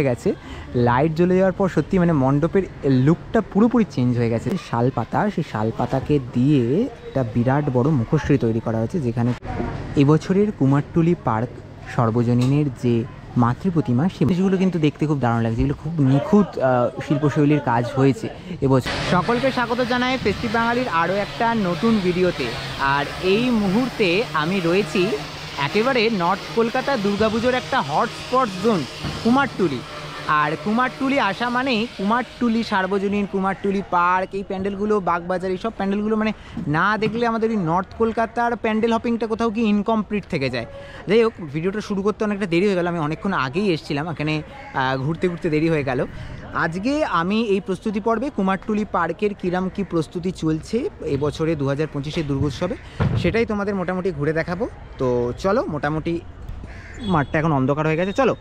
গেছে, লাইট জ্বলে যাওয়ার পর সত্যি মানে মণ্ডপের লুকটা পুরোপুরি চেঞ্জ হয়ে গেছে। শাল পাতা, সেই শাল পাতাকে দিয়ে একটা বিরাট বড় মুখশ্রী তৈরি করা হয়েছে, যেখানে এবছরের কুমারটুলি পার্ক সর্বজনীনের যে মাতৃ প্রতিমা সেগুলো কিন্তু দেখতে খুব দারুণ লাগছে। এগুলো খুব নিখুঁত শিল্পশৈলীর কাজ হয়েছে এবছর। সকলকে স্বাগত জানাই ফেস্টিভ বাঙালির আরও একটা নতুন ভিডিওতে। আর এই মুহূর্তে আমি রয়েছি একেবারে নর্থ কলকাতা দুর্গাপুজোর একটা হটস্পট জোন কুমারটুলি। আর কুমারটুলি আসা মানেই কুমারটুলি সার্বজনীন, কুমারটুলি পার্ক, এই প্যান্ডেলগুলো, বাগবাজার, এইসব প্যান্ডেলগুলো মানে না দেখলে আমাদের এই নর্থ কলকাতার প্যান্ডেল হপিংটা কোথাও কি ইনকমপ্লিট থেকে যায়। যাই হোক, ভিডিওটা শুরু করতে অনেকটা দেরি হয়ে গেল, আমি অনেকক্ষণ আগেই এসেছিলাম, এখানে ঘুরতে ঘুরতে দেরি হয়ে গেল। আজকে আমি এই প্রস্তুতি পর্বে কুমারটুলি পার্কের কিরম কি প্রস্তুতি চলছে এবছরে 2025-এর দুর্গোৎসবে সেটাই তোমাদের মোটামুটি ঘুরে দেখাবো। তো চলো, মোটামুটি মাঠটা এখন অন্ধকার হয়ে গেছে, চলো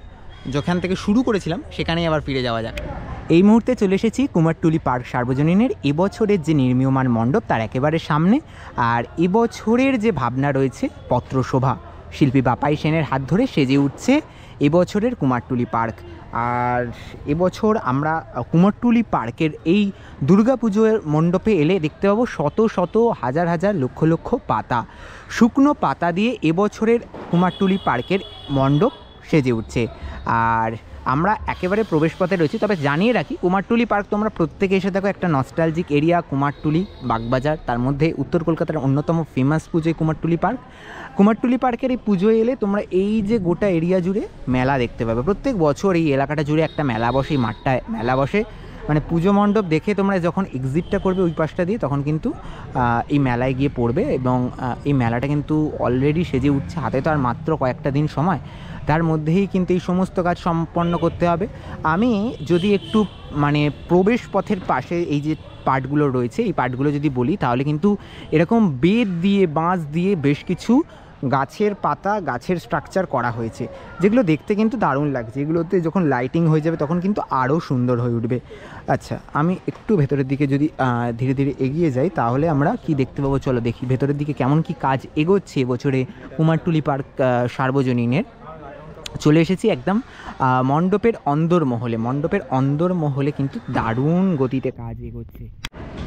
যেখান থেকে শুরু করেছিলাম সেখানেই আবার ফিরে যাওয়া যাক। এই মুহূর্তে চলে এসেছি কুমারটুলি পার্ক সার্বজনীনের এবছরের যে নির্মীয়মান মণ্ডপ তার একেবারে সামনে। আর এবছরের যে ভাবনা রয়েছে, পত্রশোভা শিল্পী বাপাই সেনের হাত ধরে সেজে উঠছে এবছরের কুমারটুলি পার্ক। আর এবছর আমরা কুমারটুলি পার্কের এই দুর্গাপুজোর মণ্ডপে এলে দেখতে পাবো শত শত হাজার হাজার লক্ষ লক্ষ পাতা, শুকনো পাতা দিয়ে এবছরের কুমারটুলি পার্কের মণ্ডপ সেজে উঠছে। আর আমরা একেবারে প্রবেশপথে রয়েছি। তবে জানিয়ে রাখি, কুমারটুলি পার্ক তোমরা প্রত্যেকে এসে দেখো, একটা নস্টালজিক এরিয়া কুমারটুলি, বাগবাজার, তার মধ্যে উত্তর কলকাতার অন্যতম ফেমাস পুজো কুমারটুলি পার্ক। কুমারটুলি পার্কের এই পুজোয় এলে তোমরা এই যে গোটা এরিয়া জুড়ে মেলা দেখতে পাবে। প্রত্যেক বছর এই এলাকাটা জুড়ে একটা মেলা বসে, এই মাঠটায় মেলা বসে। মানে পুজো মণ্ডপ দেখে তোমরা যখন এক্সিটটা করবে ওই পাশটা দিয়ে, তখন কিন্তু এই মেলায় গিয়ে পড়বে। এবং এই মেলাটা কিন্তু অলরেডি সেজে উঠছে, হাতে তো আর মাত্র কয়েকটা দিন সময়, তার মধ্যেই কিন্তু এই সমস্ত কাজ সম্পন্ন করতে হবে। আমি যদি একটু মানে প্রবেশ পথের পাশে এই যে পার্টগুলো রয়েছে, এই পার্টগুলো যদি বলি, তাহলে কিন্তু এরকম বেত দিয়ে, বাঁশ দিয়ে বেশ কিছু গাছের পাতা, গাছের স্ট্রাকচার করা হয়েছে, যেগুলো দেখতে কিন্তু দারুণ লাগছে। এগুলোতে যখন লাইটিং হয়ে যাবে তখন কিন্তু আরও সুন্দর হয়ে উঠবে। আচ্ছা, আমি একটু ভেতরের দিকে যদি ধীরে ধীরে এগিয়ে যাই, তাহলে আমরা কি দেখতে পাবো, চলো দেখি ভেতরের দিকে কেমন কি কাজ এগোচ্ছে এবছরে কুমারটুলি পার্ক সার্বজনীনের। চলে এসেছি একদম মণ্ডপের অন্দরমহলে। মণ্ডপের অন্দরমহলে কিন্তু দারুণ গতিতে কাজ এগোচ্ছে।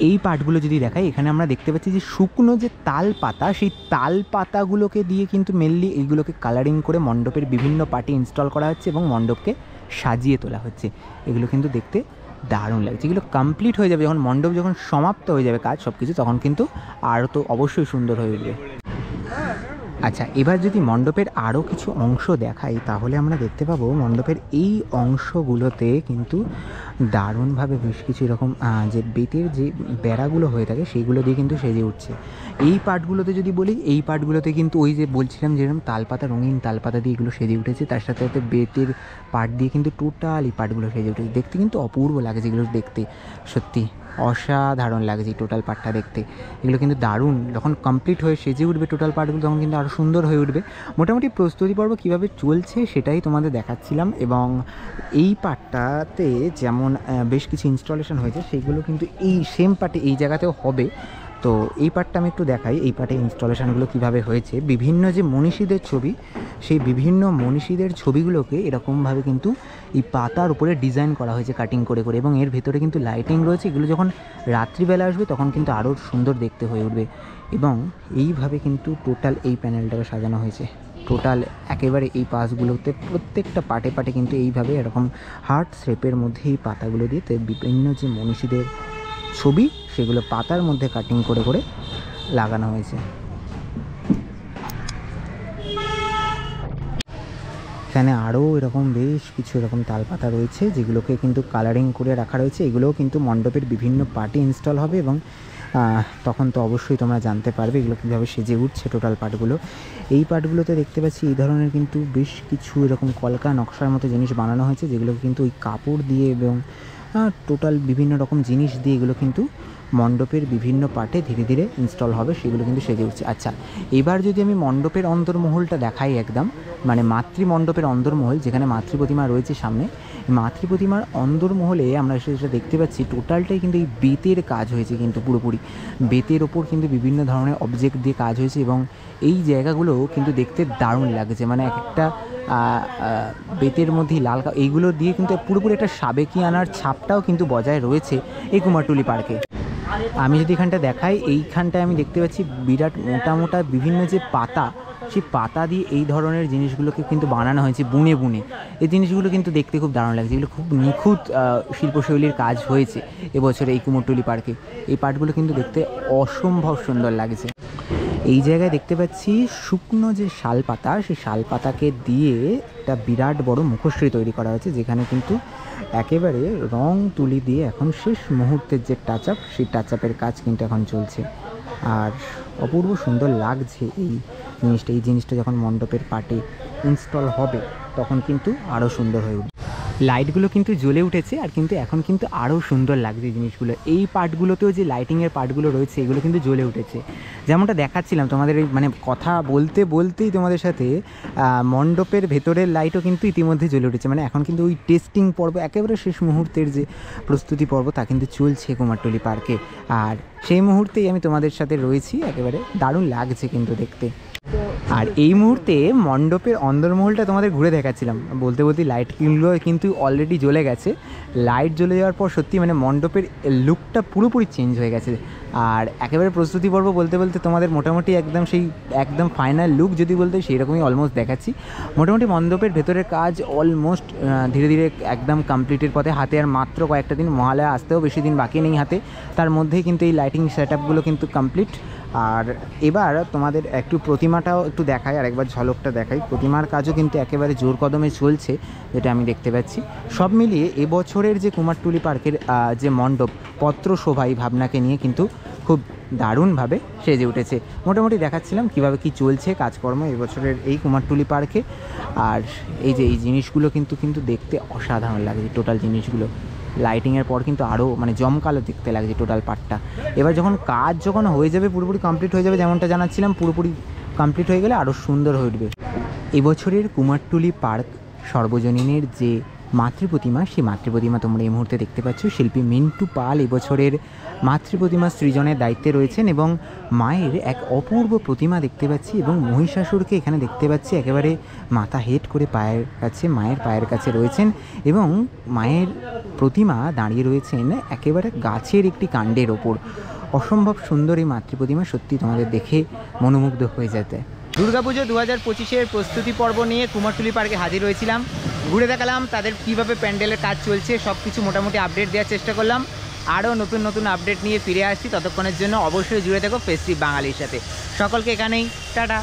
এই পার্টগুলো যদি দেখাই, এখানে আমরা দেখতে পাচ্ছি যে শুকনো যে তাল পাতা, সেই তাল পাতাগুলোকে দিয়ে কিন্তু মেনলি এইগুলোকে কালারিং করে মণ্ডপের বিভিন্ন পার্টে ইনস্টল করা হচ্ছে এবং মণ্ডপকে সাজিয়ে তোলা হচ্ছে। এগুলো কিন্তু দেখতে দারুণ লাগছে। এগুলো কমপ্লিট হয়ে যাবে যখন মণ্ডপ যখন সমাপ্ত হয়ে যাবে কাজ সব কিছু, তখন কিন্তু আরও তো অবশ্যই সুন্দর হয়ে উঠবে। আচ্ছা, এবার যদি মণ্ডপের আরও কিছু অংশ দেখাই, তাহলে আমরা দেখতে পাবো মণ্ডপের এই অংশগুলোতে কিন্তু দারুণভাবে বেশ কিছু এরকম যে বেতের যে বেড়াগুলো হয়ে থাকে সেইগুলো দিয়ে কিন্তু সেজে উঠছে। এই পার্টগুলোতে যদি বলি, এই পার্টগুলোতে কিন্তু ওই যে বলছিলাম যেরকম তালপাতা, রঙিন তালপাতা দিয়ে এগুলো সেজে উঠেছে, তার সাথে সাথে বেতের পার্ট দিয়ে কিন্তু টোটাল এই পার্টগুলো সেজে উঠেছে। দেখতে কিন্তু অপূর্ব লাগে, যেগুলো দেখতে সত্যি অসাধারণ লাগছে এই টোটাল পার্টটা দেখতে। এগুলো কিন্তু দারুণ, যখন কমপ্লিট হয়ে সেজে উঠবে টোটাল পার্টগুলো, তখন কিন্তু আরও সুন্দর হয়ে উঠবে। মোটামুটি প্রস্তুতি পর্ব কীভাবে চলছে সেটাই তোমাদের দেখাচ্ছিলাম। এবং এই পার্টটাতে যেমন বেশ কিছু ইনস্টলেশন হয়েছে, সেগুলো কিন্তু এই সেম পার্টে এই জায়গাতেও হবে। তো এই পার্টটা আমি একটু দেখাই, এই পার্টে ইনস্টলেশনগুলো কীভাবে হয়েছে। বিভিন্ন যে মনীষীদের ছবি, সেই বিভিন্ন মনীষীদের ছবিগুলোকে এরকমভাবে কিন্তু এই পাতার উপরে ডিজাইন করা হয়েছে কাটিং করে করে, এবং এর ভেতরে কিন্তু লাইটিং রয়েছে। এগুলো যখন রাত্রিবেলা আসবে তখন কিন্তু আরও সুন্দর দেখতে হয়ে উঠবে। এবং এইভাবে কিন্তু টোটাল এই প্যানেলটাকে সাজানো হয়েছে। টোটাল একেবারে এই পাশগুলোতে প্রত্যেকটা পাটে পাটে কিন্তু এইভাবে এরকম হার্ট শেপের মধ্যে এই পাতাগুলো দিয়ে বিভিন্ন যে মনীষীদের ছবি সেগুলো পাতার মধ্যে কাটিং করে করে লাগানো হয়েছে। এখানে আরও এরকম বেশ কিছু এরকম তালপাতা রয়েছে, যেগুলোকে কিন্তু কালারিং করে রাখা রয়েছে। এগুলোও কিন্তু মণ্ডপের বিভিন্ন পার্টে ইনস্টল হবে এবং তখন তো অবশ্যই তোমরা জানতে পারবে এগুলো কীভাবে সেজে উঠছে টোটাল পার্টগুলো। এই পার্টগুলোতে দেখতে পাচ্ছি এই ধরনের কিন্তু বেশ কিছু এরকম কলকা নকশার মতো জিনিস বানানো হয়েছে, যেগুলো কিন্তু ওই কাপড় দিয়ে এবং টোটাল বিভিন্ন রকম জিনিস দিয়ে এগুলো কিন্তু মণ্ডপের বিভিন্ন পার্টে ধীরে ধীরে ইনস্টল হবে, সেগুলো কিন্তু সেজে উঠছে। আচ্ছা, এবার যদি আমি মণ্ডপের অন্দরমহলটা দেখাই, একদম মানে মাতৃমণ্ডপের অন্দরমহল, যেখানে মাতৃ প্রতিমা রয়েছে সামনে, মাতৃ প্রতিমার অন্দরমহলে আমরা সেটা দেখতে পাচ্ছি টোটালটাই কিন্তু এই বেতের কাজ হয়েছে, কিন্তু পুরোপুরি বেতের ওপর কিন্তু বিভিন্ন ধরনের অবজেক্ট দিয়ে কাজ হয়েছে। এবং এই জায়গাগুলো কিন্তু দেখতে দারুণ লাগছে, মানে এক একটা বেতের মধ্যে লাল এইগুলো দিয়ে কিন্তু পুরোপুরি একটা সাবেকিয়ানার ছাপটাও কিন্তু বজায় রয়েছে এই কুমারটুলি পার্কে। আমি যদি এখানটা দেখাই, এইখানটায় আমি দেখতে পাচ্ছি বিরাট মোটা মোটা বিভিন্ন যে পাতা, সেই পাতা দিয়ে এই ধরনের জিনিসগুলোকে কিন্তু বানানো হয়েছে বুনে বুনে। এই জিনিসগুলো কিন্তু দেখতে খুব দারুণ লাগছে, এগুলো খুব নিখুঁত শিল্পশৈলীর কাজ হয়েছে এবছরে এই কুমোরটুলি পার্কে। এই পার্কগুলো কিন্তু দেখতে অসম্ভব সুন্দর লাগছে। এই জায়গায় দেখতে পাচ্ছি শুকনো যে শাল পাতা, সেই শাল পাতাকে দিয়ে একটা বিরাট বড় মুখশ্রী তৈরি করা হয়েছে, যেখানে কিন্তু একেবারে রং তুলি দিয়ে এখন শেষ মুহূর্তের যে টাচ আপ, সেই টাচ আপের কাজ কিন্তু এখন চলছে। আর অপূর্ব সুন্দর লাগছে এই জিনিসটা। এই জিনিসটা যখন মণ্ডপের পাটে ইনস্টল হবে তখন কিন্তু আরও সুন্দর হয়ে উঠবে। লাইটগুলো কিন্তু জ্বলে উঠেছে, আর কিন্তু এখন কিন্তু আরও সুন্দর লাগছে জিনিসগুলো। এই পার্টগুলোতেও যে লাইটিংয়ের পার্টগুলো রয়েছে এগুলো কিন্তু জ্বলে উঠেছে, যেমনটা দেখাচ্ছিলাম তোমাদের এই মানে কথা বলতে বলতেই তোমাদের সাথে মণ্ডপের ভেতরের লাইটও কিন্তু ইতিমধ্যে জ্বলে উঠেছে। মানে এখন কিন্তু ওই টেস্টিং পর্ব, একেবারে শেষ মুহূর্তের যে প্রস্তুতি পর্ব, তা কিন্তু চলছে কুমারটুলি পার্কে। আর সেই মুহূর্তেই আমি তোমাদের সাথে রয়েছি, একেবারে দারুণ লাগছে কিন্তু দেখতে। আর এই মুহূর্তে মণ্ডপের অন্দরমহলটা তোমাদের ঘুরে দেখাচ্ছিলাম, বলতে বলতে লাইটগুলো কিন্তু অলরেডি জ্বলে গেছে। লাইট জ্বলে যাওয়ার পর সত্যি মানে মণ্ডপের লুকটা পুরোপুরি চেঞ্জ হয়ে গেছে। আর একেবারে প্রস্তুতি পর্ব বলতে বলতে তোমাদের মোটামুটি একদম ফাইনাল লুক যদি বলতে সেই রকমই অলমোস্ট দেখাচ্ছি। মোটামুটি মণ্ডপের ভেতরের কাজ অলমোস্ট ধীরে ধীরে একদম কমপ্লিটের পথে। হাতে আর মাত্র কয়েকটা দিন, মহালয়া আসতেও বেশি দিন বাকি নেই হাতে, তার মধ্যেই কিন্তু এই লাইটিং সেট আপগুলো কিন্তু কমপ্লিট। আর এবার তোমাদের একটু প্রতিমাটাও একটু দেখাই, আর একবার ঝলকটা দেখাই। প্রতিমার কাজও কিন্তু একেবারে জোর কদমে চলছে, যেটা আমি দেখতে পাচ্ছি। সব মিলিয়ে এবছরের যে কুমারটুলি পার্কের যে মণ্ডপ পত্র শোভাই ভাবনাকে নিয়ে কিন্তু খুব দারুণভাবে সেজে উঠেছে। মোটামুটি দেখাচ্ছিলাম কীভাবে কী চলছে কাজকর্ম এবছরের এই কুমারটুলি পার্কে। আর এই যে এই জিনিসগুলো কিন্তু দেখতে অসাধারণ লাগছে। টোটাল জিনিসগুলো লাইটিংয়ের পর কিন্তু আরও মানে জমকালো দেখতে লাগছে টোটাল পার্টটা। এবার কাজ যখন হয়ে যাবে, পুরোপুরি কমপ্লিট হয়ে যাবে, যেমনটা জানাচ্ছিলাম, পুরোপুরি কমপ্লিট হয়ে গেলে আরও সুন্দর হয়ে উঠবে। এবছরের কুমারটুলি পার্ক সর্বজনীনের যে মাতৃপ্রতিমা, সেই মাতৃপ্রতিমা তোমরা এই মুহূর্তে দেখতে পাচ্ছ। শিল্পী মিন্টু পাল এবছরের মাতৃপ্রতিমা সৃজনের দায়িত্বে রয়েছেন, এবং মায়ের এক অপূর্ব প্রতিমা দেখতে পাচ্ছি, এবং মহিষাসুরকে এখানে দেখতে পাচ্ছি একেবারে মাথা হেট করে মায়ের পায়ের কাছে রয়েছেন, এবং মায়ের প্রতিমা দাঁড়িয়ে রয়েছেন একেবারে গাছের একটি কাণ্ডের ওপর। অসম্ভব সুন্দর এই মাতৃপ্রতিমা, সত্যি তোমাদের দেখে মনোমুগ্ধ হয়ে যেতে। দুর্গাপুজো 2025-এর প্রস্তুতি পর্ব নিয়ে কুমারটুলি পার্কে হাজির হয়েছিলাম, ঘুরে দেখালাম তাদের কীভাবে প্যান্ডেলের কাজ চলছে, সব কিছু মোটামুটি আপডেট দেওয়ার চেষ্টা করলাম। আরও নতুন নতুন আপডেট নিয়ে ফিরে আসছি, ততক্ষণের জন্য অবশ্যই জুড়ে থেকো ফেস্টিভ বাঙালির সাথে। সকলকে এখানেই টাটা।